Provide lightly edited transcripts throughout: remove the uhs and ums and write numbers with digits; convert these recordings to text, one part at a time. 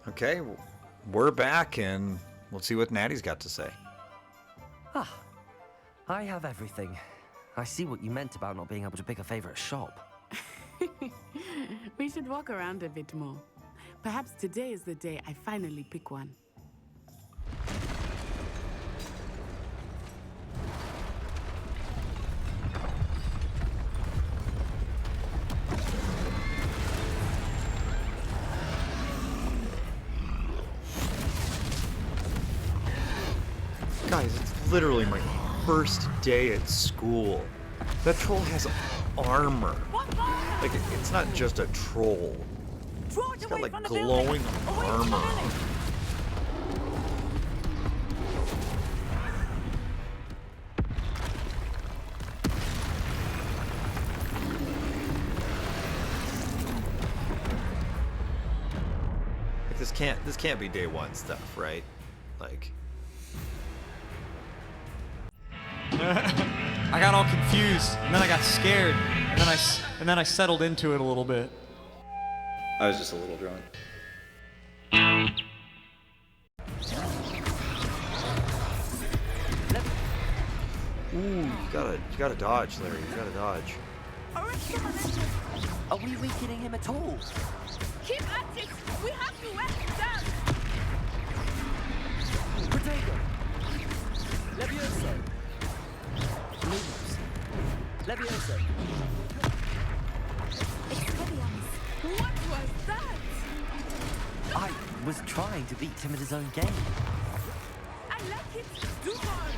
Okay, we're back, and let's see what Natty's got to say. Ah, I have everything. I see what you meant about not being able to pick a favorite shop. We should walk around a bit more. Perhaps today is the day I finally pick one. Guys, it's literally my first day at school. That troll has armor. Like, it's not just a troll. It's got, like, glowing armor. Like, this can't be day one stuff, right? Like... I got all confused, and then I got scared, and then I settled into it a little bit. I was just a little drunk. Ooh, you gotta dodge, Larry. You gotta dodge. Are we weakening him at all? Keep at it! We have to wear him down! Protego! Levioso! Lumos! Levioso! What was that? I was trying to beat him at his own game. I like it. Do more.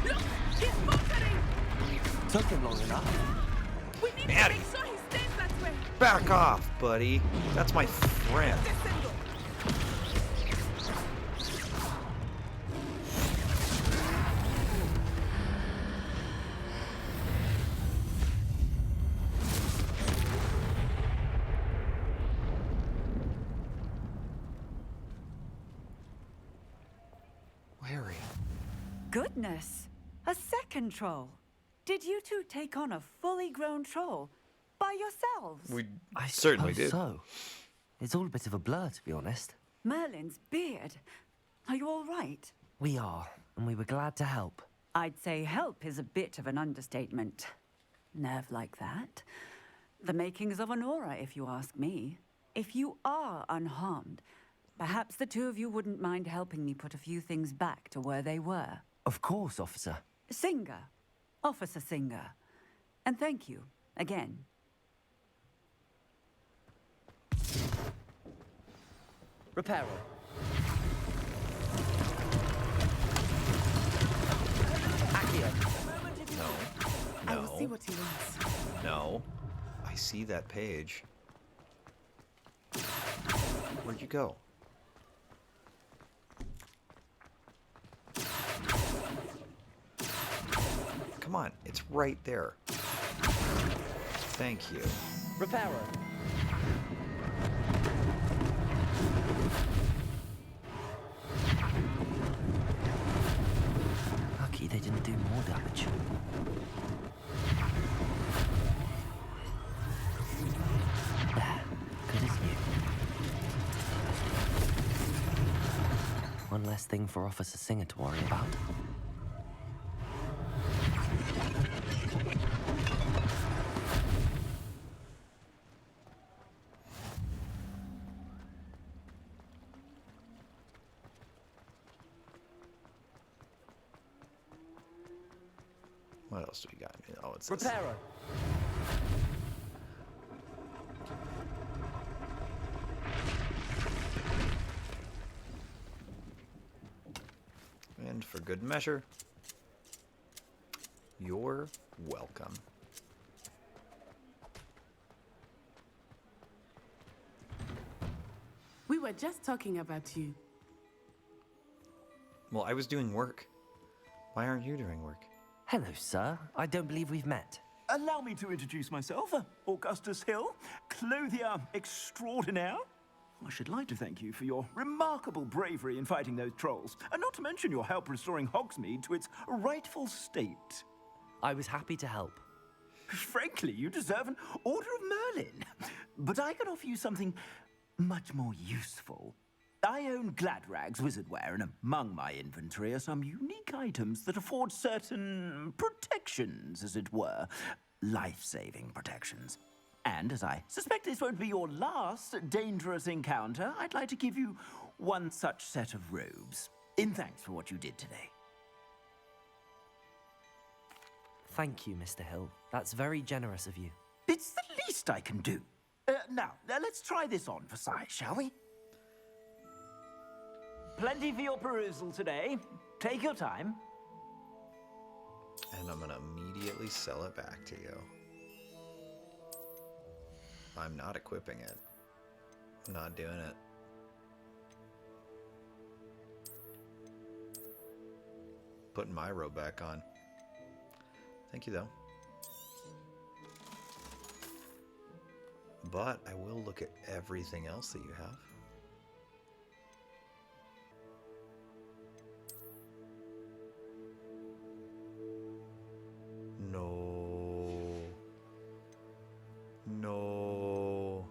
Look, he's faltering. Took him long enough. We need Natty. to make sure he stays that way. Back off, buddy. That's my friend. Descendo. Larry. Goodness, a second troll. Did you two take on a fully grown troll by yourselves? I certainly suppose did. So. It's all a bit of a blur, to be honest. Merlin's beard. Are you all right? We are, and we were glad to help. I'd say help is a bit of an understatement. Nerve like that. The makings of an aura, if you ask me. If you are unharmed, perhaps the two of you wouldn't mind helping me put a few things back to where they were. Of course, officer. Singer. Officer Singer. And thank you, again. Reparo. Accio. I will see what he wants. No. I see that page. Where'd you go? Come on, it's right there. Thank you. Reparo. Lucky they didn't do more damage. There, good as new. One less thing for Officer Singer to worry about. What else do we got? Oh, it's this. Reparo. And for good measure, you're welcome. We were just talking about you. Well, I was doing work. Why aren't you doing work? Hello, sir. I don't believe we've met. Allow me to introduce myself, Augustus Hill, clothier extraordinaire. I should like to thank you for your remarkable bravery in fighting those trolls, and not to mention your help restoring Hogsmeade to its rightful state. I was happy to help. Frankly, you deserve an Order of Merlin. But I can offer you something much more useful. I own Gladrag's wizardware, and among my inventory are some unique items that afford certain protections, as it were. Life-saving protections. And as I suspect this won't be your last dangerous encounter, I'd like to give you one such set of robes, in thanks for what you did today. Thank you, Mr. Hill. That's very generous of you. It's the least I can do. Now, let's try this on for size, shall we? Plenty for your perusal today. Take your time. And I'm gonna immediately sell it back to you. I'm not equipping it. I'm not doing it. Putting my robe back on. Thank you, though. But I will look at everything else that you have. No. No.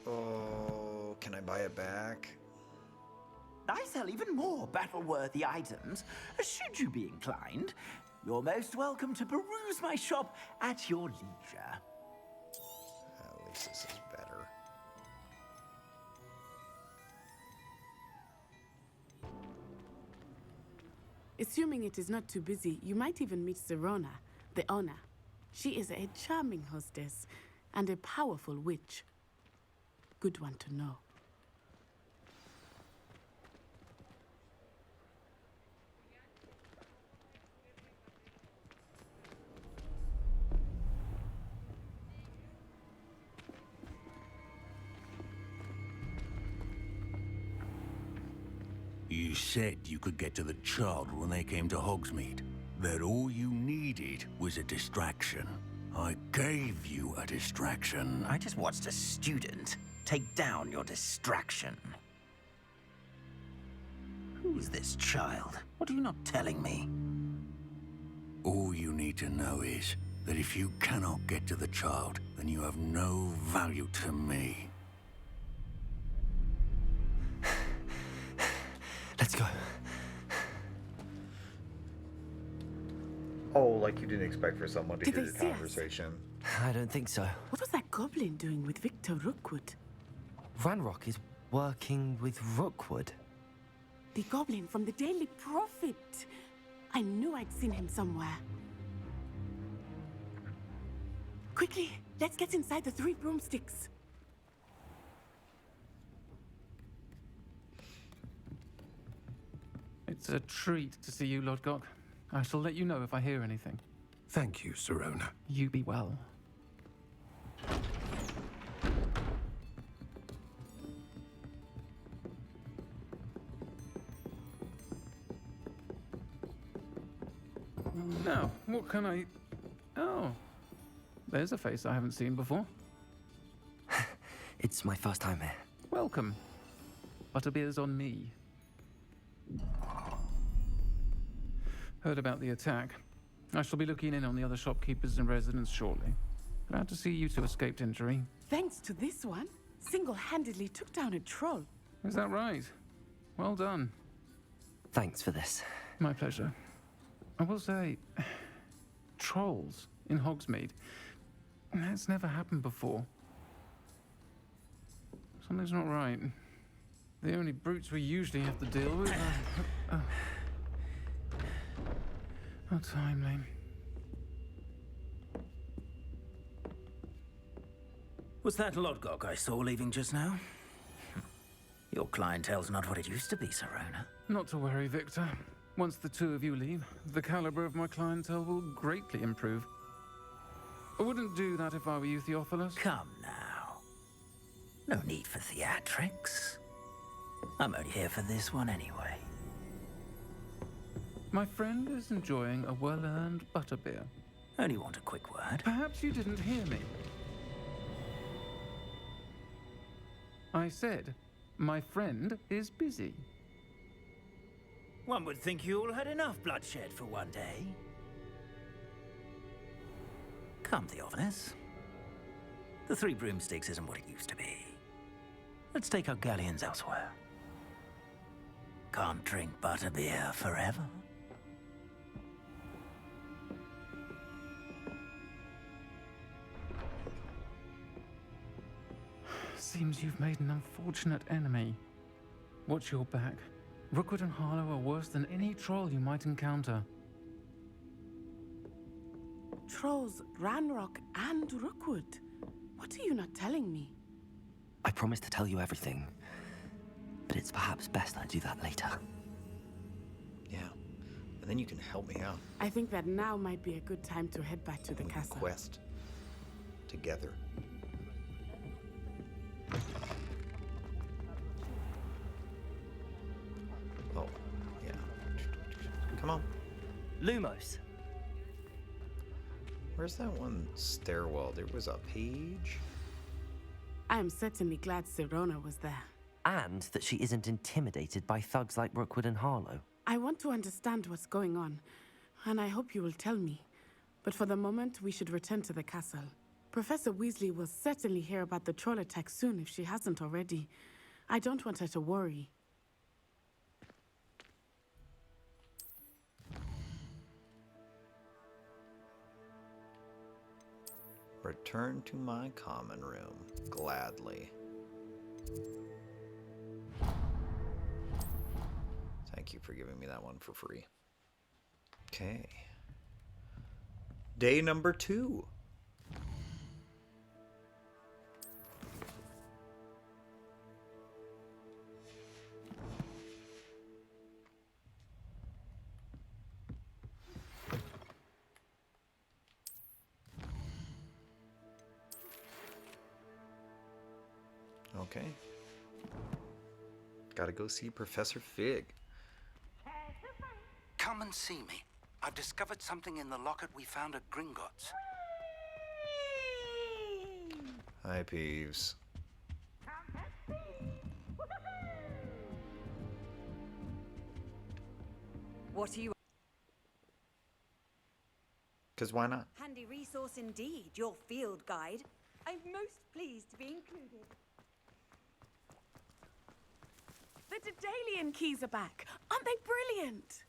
Oh, can I buy it back? I sell even more battle-worthy items, should you be inclined. You're most welcome to peruse my shop at your leisure. At least this is better. Assuming it is not too busy, you might even meet Serona, the owner. She is a charming hostess and a powerful witch. Good one to know. You said you could get to the child when they came to Hogsmeade. That all you needed was a distraction. I gave you a distraction. I just watched a student take down your distraction. Who is this child? What are you not telling me? All you need to know is that if you cannot get to the child, then you have no value to me. Let's go. Oh, like you didn't expect for someone to Did hear they your see us? conversation. I don't think so. What was that goblin doing with Victor Rookwood? Ranrock is working with Rookwood. The goblin from the Daily Prophet. I knew I'd seen him somewhere. Quickly, let's get inside the 3 broomsticks. It's a treat to see you, Lodgok. I shall let you know if I hear anything. Thank you, Serona. You be well. Now, what can I... Oh, there's a face I haven't seen before. It's my first time here. Welcome. Butterbeer's on me. Heard about the attack. I shall be looking in on the other shopkeepers and residents shortly. Glad to see you two escaped injury. Thanks to this one, single-handedly took down a troll. Is that right? Well done. Thanks for this. My pleasure. I will say, trolls in Hogsmeade. That's never happened before. Something's not right. The only brutes we usually have to deal with are... How timely. Was that Lodgok I saw leaving just now? Your clientele's not what it used to be, Serona. Not to worry, Victor. Once the two of you leave, the caliber of my clientele will greatly improve. I wouldn't do that if I were you, Theophilus. Come now. No need for theatrics. I'm only here for this one anyway. My friend is enjoying a well-earned butterbeer. Only want a quick word. Perhaps you didn't hear me. I said, my friend is busy. One would think you all had enough bloodshed for one day. Come, Theophilus. The Three Broomsticks isn't what it used to be. Let's take our galleons elsewhere. Can't drink butterbeer forever. Seems you've made an unfortunate enemy. Watch your back. Rookwood and Harlow are worse than any troll you might encounter. Trolls, Ranrock, and Rookwood. What are you not telling me? I promised to tell you everything, but it's perhaps best I do that later. Yeah. And then you can help me out. I think that now might be a good time to head back to the castle. Quest. Together. Oh, yeah. Come on. Lumos. Where's that one stairwell? There was a page? I am certainly glad Sirona was there. And that she isn't intimidated by thugs like Rookwood and Harlow. I want to understand what's going on, and I hope you will tell me. But for the moment, we should return to the castle. Professor Weasley will certainly hear about the troll attack soon if she hasn't already. I don't want her to worry. Return to my common room. Gladly. Thank you for giving me that one for free. Okay. Day number 2. Okay. Gotta go see Professor Fig. Come and see me. I've discovered something in the locket we found at Gringotts. Hi, Peeves. What are you? 'Cause why not? Handy resource indeed, your field guide. I'm most pleased to be included. The Daedalian keys are back. Aren't they brilliant?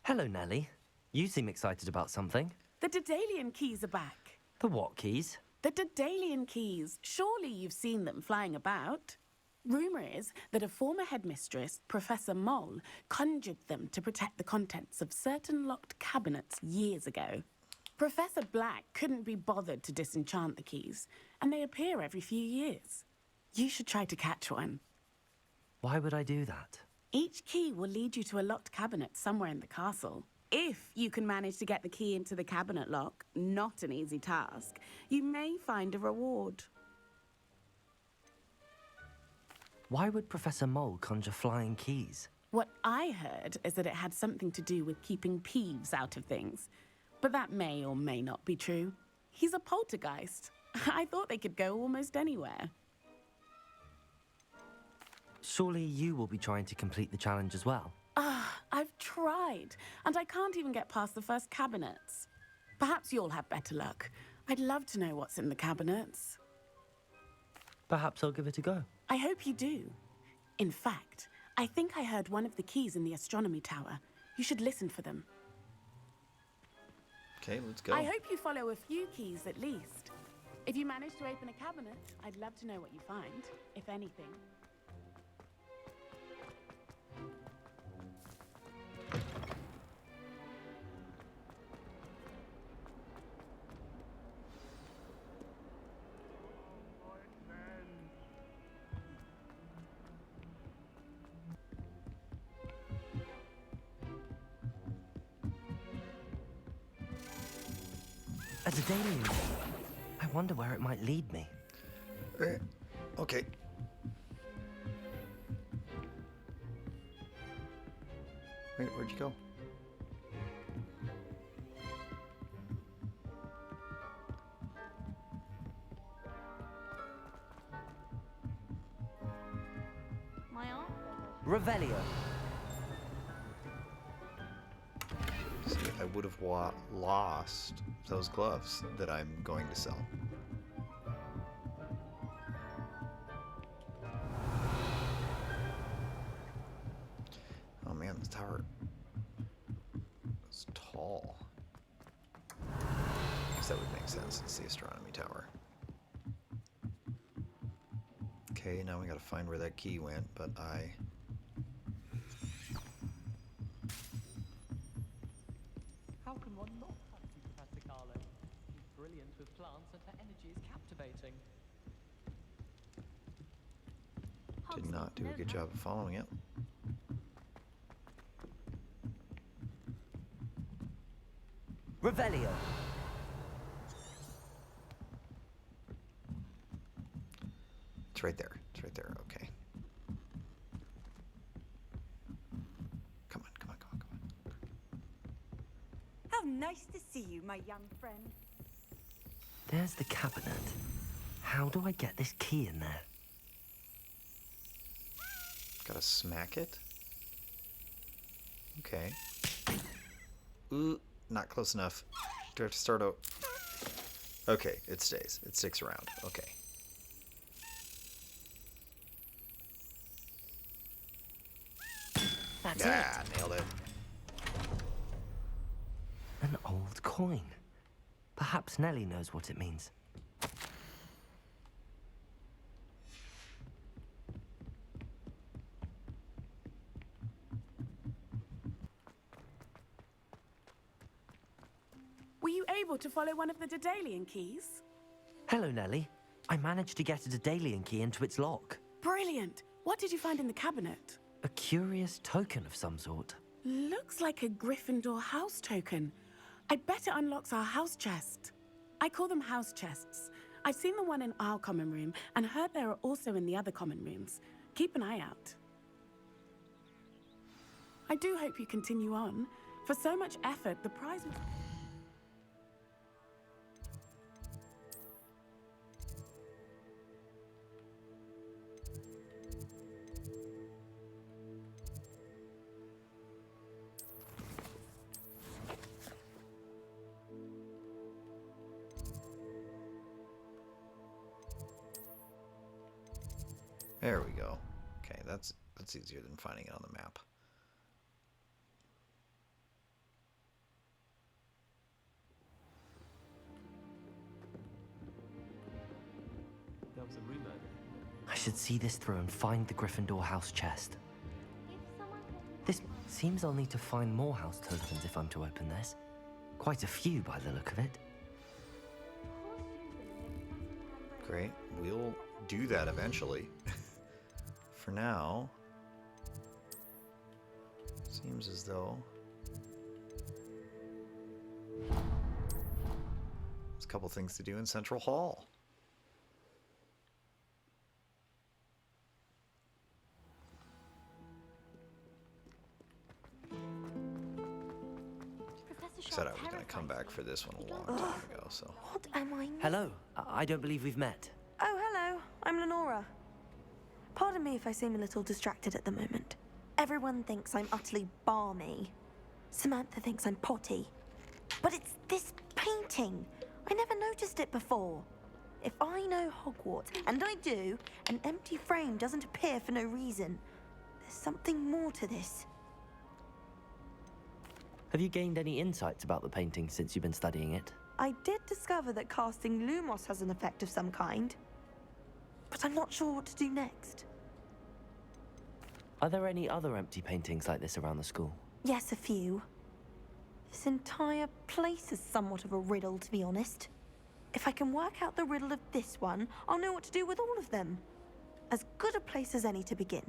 Hello, Nellie. You seem excited about something. The Daedalian keys are back. The what keys? The Daedalian keys. Surely you've seen them flying about. Rumor is that a former headmistress, Professor Mole, conjured them to protect the contents of certain locked cabinets years ago. Professor Black couldn't be bothered to disenchant the keys, and they appear every few years. You should try to catch one. Why would I do that? Each key will lead you to a locked cabinet somewhere in the castle. If you can manage to get the key into the cabinet lock, not an easy task, you may find a reward. Why would Professor Mole conjure flying keys? What I heard is that it had something to do with keeping Peeves out of things. But that may or may not be true. He's a poltergeist. I thought they could go almost anywhere. Surely you will be trying to complete the challenge as well. I've tried, and I can't even get past the first cabinets. Perhaps you'll have better luck. I'd love to know what's in the cabinets. Perhaps I'll give it a go. I hope you do. In fact, I think I heard one of the keys in the astronomy tower. You should listen for them. Okay, let's go. I hope you follow a few keys at least. If you manage to open a cabinet, I'd love to know what you find, if anything. A Daedalian. I wonder where it might lead me. Okay. Wait, where'd you go? My aunt? Revelio. See if I would have lost those gloves that I'm going to sell. Oh man, this tower is tall. I guess that would make sense. It's the astronomy tower. Okay, now we gotta find where that key went, but How can one not fancy Professor Carlo? She's brilliant with plants and her energy is captivating. did not do a good job of following it. Revelio. It's right there. It's right there. Okay. Come on, come on, come on, come on. How nice to see you, my young friend. There's the cabinet. How do I get this key in there? Gotta smack it? Okay. Ooh, not close enough. Do I have to start out? Okay, it stays. It sticks around. Okay. That's it. Nailed it. An old coin. Perhaps Nellie knows what it means. Were you able to follow one of the Daedalian keys? Hello, Nellie. I managed to get a Daedalian key into its lock. Brilliant! What did you find in the cabinet? A curious token of some sort. Looks like a Gryffindor house token. I bet it unlocks our house chest. I call them house chests. I've seen the one in our common room and heard there are also in the other common rooms. Keep an eye out. I do hope you continue on. For so much effort, the prize... There we go. Okay, that's easier than finding it on the map. There was a rumor. I should see this through and find the Gryffindor house chest. This seems I'll need to find more house tokens if I'm to open this. Quite a few by the look of it. Great. We'll do that eventually. For now, seems as though there's a couple things to do in Central Hall. Said I was going to come back for this one a long time ago, so. What am I? Hello. I don't believe we've met. Oh, hello. I'm Lenora. Pardon me if I seem a little distracted at the moment. Everyone thinks I'm utterly balmy. Samantha thinks I'm potty. But it's this painting. I never noticed it before. If I know Hogwarts, and I do, an empty frame doesn't appear for no reason. There's something more to this. Have you gained any insights about the painting since you've been studying it? I did discover that casting Lumos has an effect of some kind. But I'm not sure what to do next. Are there any other empty paintings like this around the school? Yes, a few. This entire place is somewhat of a riddle, to be honest. If I can work out the riddle of this one, I'll know what to do with all of them. As good a place as any to begin.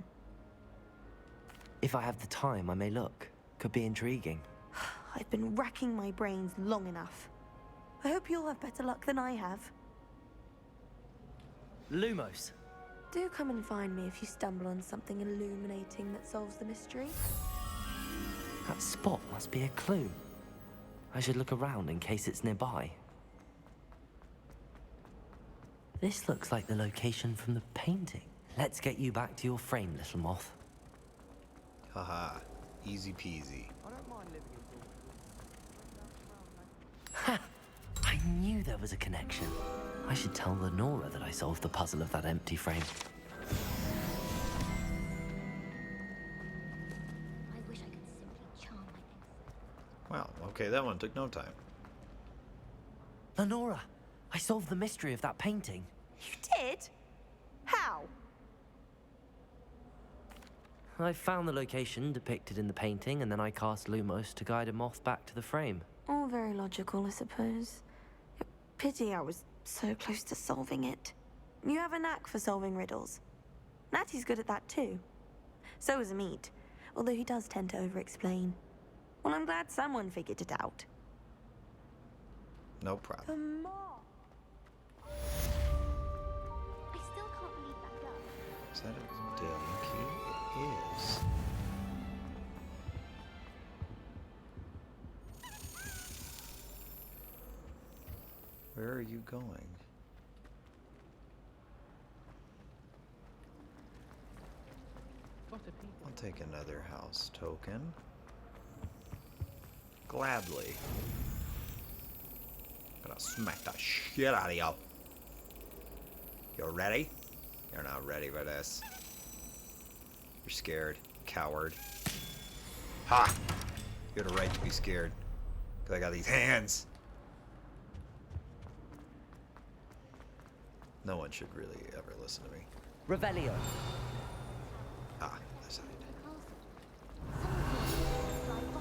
If I have the time, I may look. Could be intriguing. I've been racking my brains long enough. I hope you'll have better luck than I have. Lumos. Do come and find me if you stumble on something illuminating that solves the mystery. That spot must be a clue. I should look around in case it's nearby. This looks like the location from the painting. Let's get you back to your frame, little moth. Haha, easy peasy. I don't mind living was a connection. I should tell Lenora that I solved the puzzle of that empty frame. I wish I could simply charm my ex. Wow, okay, that one took no time. Lenora, I solved the mystery of that painting. You did? How? I found the location depicted in the painting, and then I cast Lumos to guide a moth back to the frame. All very logical, I suppose. Pity I was so close to solving it. You have a knack for solving riddles. Natty's good at that too. So is Amit, although he does tend to over-explain. Well, I'm glad someone figured it out. No problem. The moth! I still can't believe that girl. Is that a medallion key? It is. Where are you going? I'll take another house token. Gladly. Gonna smack the shit out of you. You ready? You're not ready for this. You're scared, coward. Ha! You had a right to be scared. Cause I got these hands. No one should really ever listen to me. Revelio. Ah, that's how I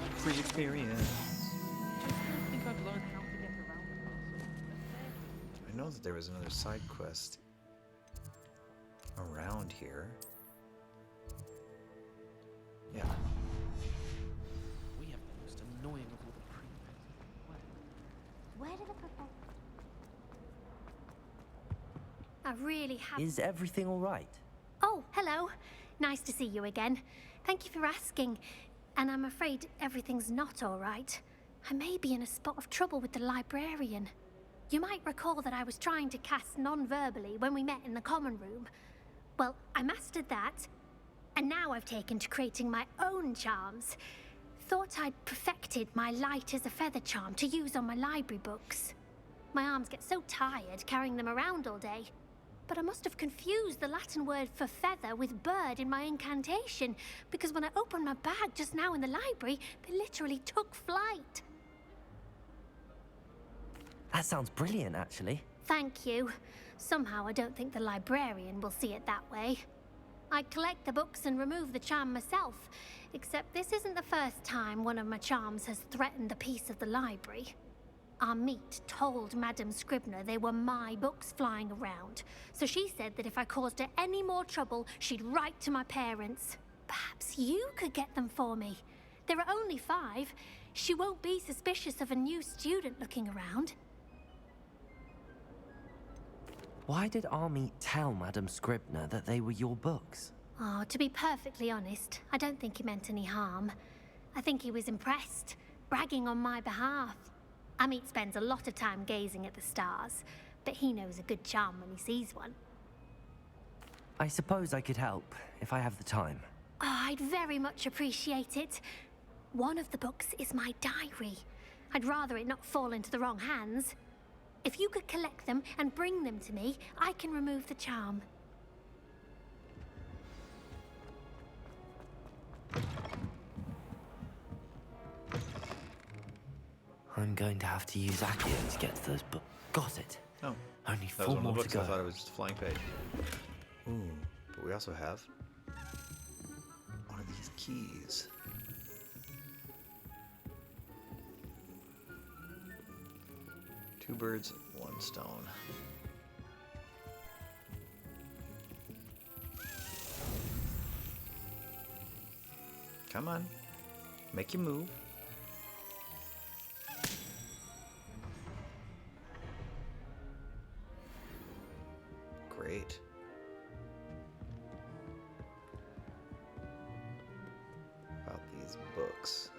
did. Free experience. I think I've learned how to get around the castle. I know that there was another side quest around here. Yeah. We have the most annoying of all the pre-reps. Where did the professor... I really have... Is everything all right? Oh, hello. Nice to see you again. Thank you for asking. And I'm afraid everything's not all right. I may be in a spot of trouble with the librarian. You might recall that I was trying to cast non-verbally when we met in the common room. Well, I mastered that, and now I've taken to creating my own charms. Thought I'd perfected my light as a feather charm to use on my library books. My arms get so tired carrying them around all day. But I must have confused the Latin word for feather with bird in my incantation, because when I opened my bag just now in the library, they literally took flight. That sounds brilliant, actually. Thank you. Somehow I don't think the librarian will see it that way. I collect the books and remove the charm myself, except this isn't the first time one of my charms has threatened the peace of the library. Amit told Madame Scribner they were my books flying around, so she said that if I caused her any more trouble, she'd write to my parents. Perhaps you could get them for me. There are only 5. She won't be suspicious of a new student looking around. Why did Amit tell Madame Scribner that they were your books? Oh, to be perfectly honest, I don't think he meant any harm. I think he was impressed, bragging on my behalf. Amit spends a lot of time gazing at the stars, but he knows a good charm when he sees one. I suppose I could help, if I have the time. Oh, I'd very much appreciate it. One of the books is my diary. I'd rather it not fall into the wrong hands. If you could collect them and bring them to me, I can remove the charm. I'm going to have to use Accio to get to those books. Got it. Oh. Only That was 4 one of the more to books. go. I thought it was just a flying page. Ooh, but we also have one of these keys. Two birds, one stone. Come on, make you move. Great. About these books.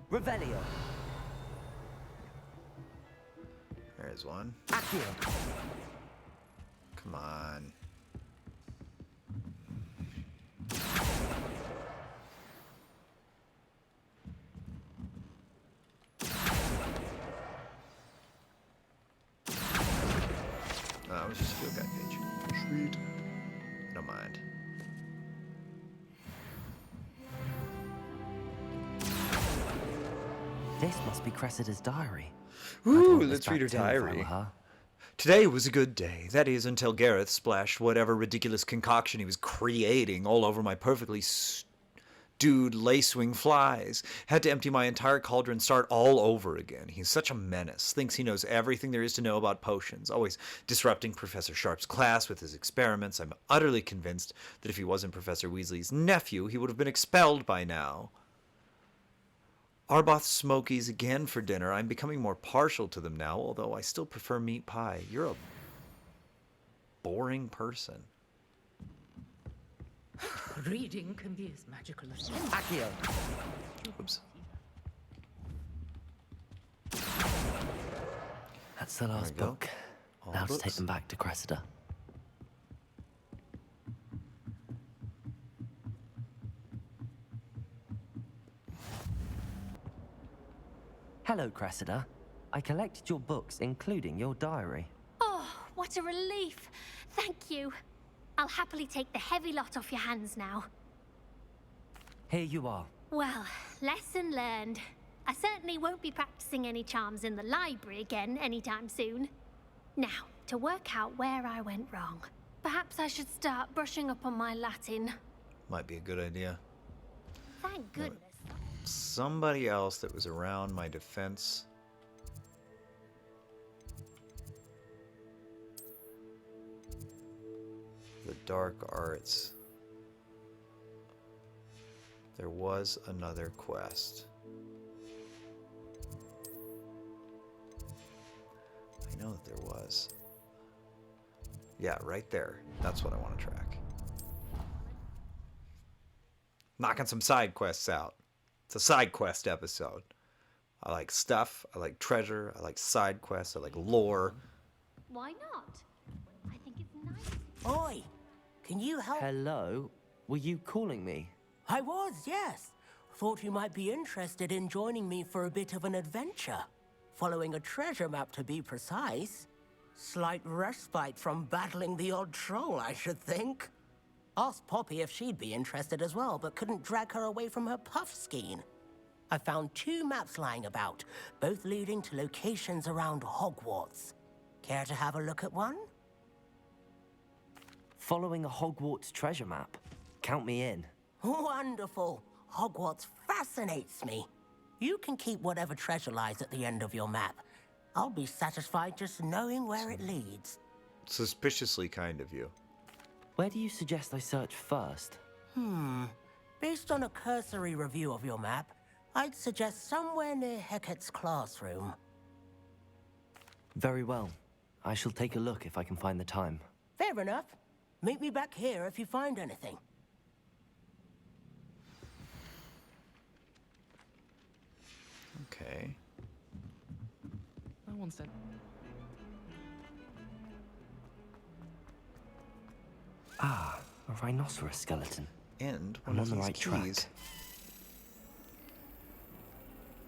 Revelio. There's one. Accio. Come on. It was just a field guide page. Sweet. I don't mind. This must be Cressida's diary. Ooh, let's read her diary. Today was a good day. That is, until Gareth splashed whatever ridiculous concoction he was creating all over my perfectly stewed lacewing flies. Had to empty my entire cauldron, start all over again. He's such a menace. Thinks he knows everything there is to know about potions. Always disrupting Professor Sharp's class with his experiments. I'm utterly convinced that if he wasn't Professor Weasley's nephew, he would have been expelled by now. Arbroath Smokies again for dinner. I'm becoming more partial to them now, although I still prefer meat pie. You're a boring person. Reading can be as magical as Accio. Oops. That's the last book. Now to take them back to Cressida. Hello, Cressida. I collected your books, including your diary. Oh, what a relief. Thank you. I'll happily take the heavy lot off your hands now. Here you are. Well, lesson learned. I certainly won't be practicing any charms in the library again anytime soon. Now, to work out where I went wrong. Perhaps I should start brushing up on my Latin. Might be a good idea. Thank goodness. Somebody else that was around my defense. The dark arts. There was another quest. I know that there was. Yeah, right there. That's what I want to track. Knocking some side quests out. It's a side quest episode. I like stuff, I like treasure, I like side quests, I like lore. Why not? I think it's nice. Oi! Can you help? Hello? Were you calling me? I was, yes. Thought you might be interested in joining me for a bit of an adventure. Following a treasure map, to be precise. Slight respite from battling the odd troll, I should think. Asked Poppy if she'd be interested as well, but couldn't drag her away from her puff skein. I found 2 maps lying about, both leading to locations around Hogwarts. Care to have a look at one? Following a Hogwarts treasure map. Count me in. Wonderful. Hogwarts fascinates me. You can keep whatever treasure lies at the end of your map. I'll be satisfied just knowing where it leads. Suspiciously kind of you. Where do you suggest I search first? Based on a cursory review of your map, I'd suggest somewhere near Hecat's classroom. Very well. I shall take a look if I can find the time. Fair enough. Meet me back here if you find anything. Okay. No one said. Ah, a rhinoceros skeleton. And I'm on the right track.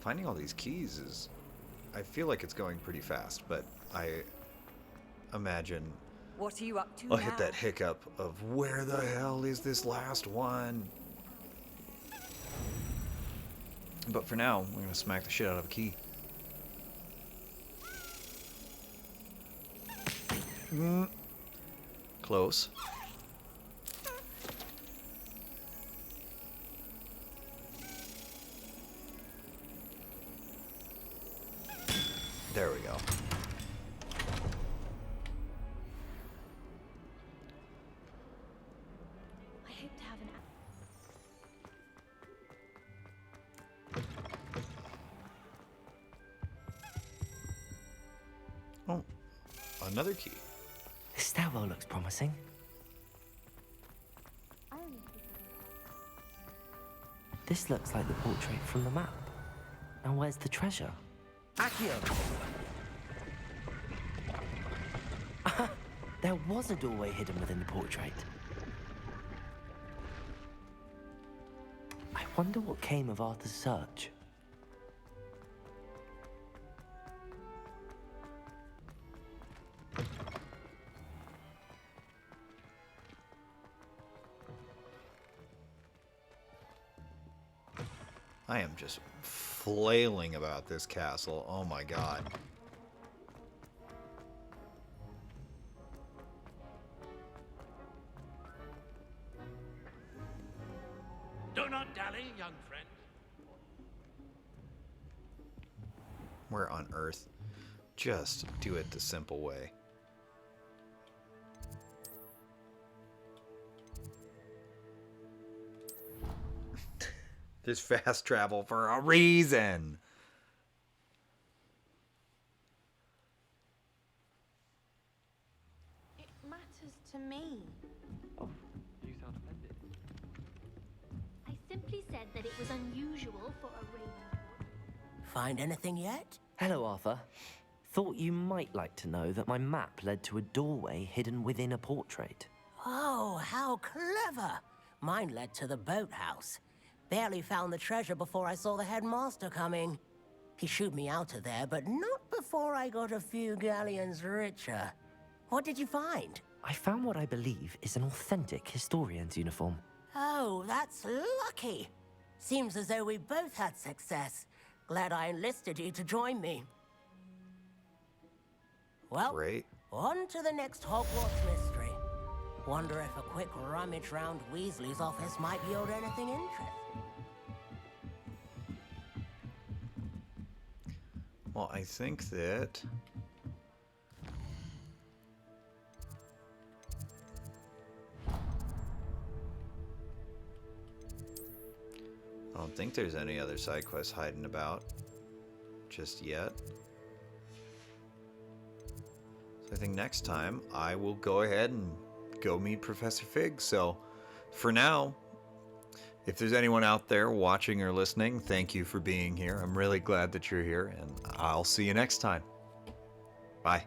Finding all these keys is... I feel like it's going pretty fast, but I imagine What are you up to I'll now? hit that hiccup of where the hell is this last one? But for now, we're gonna smack the shit out of a key. Close. There we go. I hope to have an Oh, another key. This stairwell looks promising. This looks like the portrait from the map. Now where's the treasure? Accio! There was a doorway hidden within the portrait. I wonder what came of Arthur's search. I am just flailing about this castle. Oh my god. Do not dally, young friend. Where on earth? Just do it the simple way. There's fast travel for a reason. It matters to me. Oh, you sound offended. I simply said that it was unusual for a Ravenswood. Find anything yet? Hello, Arthur. Thought you might like to know that my map led to a doorway hidden within a portrait. Oh, how clever! Mine led to the boathouse. Barely found the treasure before I saw the headmaster coming. He shooed me out of there, but not before I got a few galleons richer. What did you find? I found what I believe is an authentic historian's uniform. Oh, that's lucky. Seems as though we both had success. Glad I enlisted you to join me. Well, Great. on to the next Hogwarts mystery. Wonder if a quick rummage round Weasley's office might yield anything interesting. Well, I think that... I don't think there's any other side quests hiding about just yet. So I think next time I will go ahead and go meet Professor Fig. So for now, if there's anyone out there watching or listening, thank you for being here. I'm really glad that you're here, and I'll see you next time. Bye.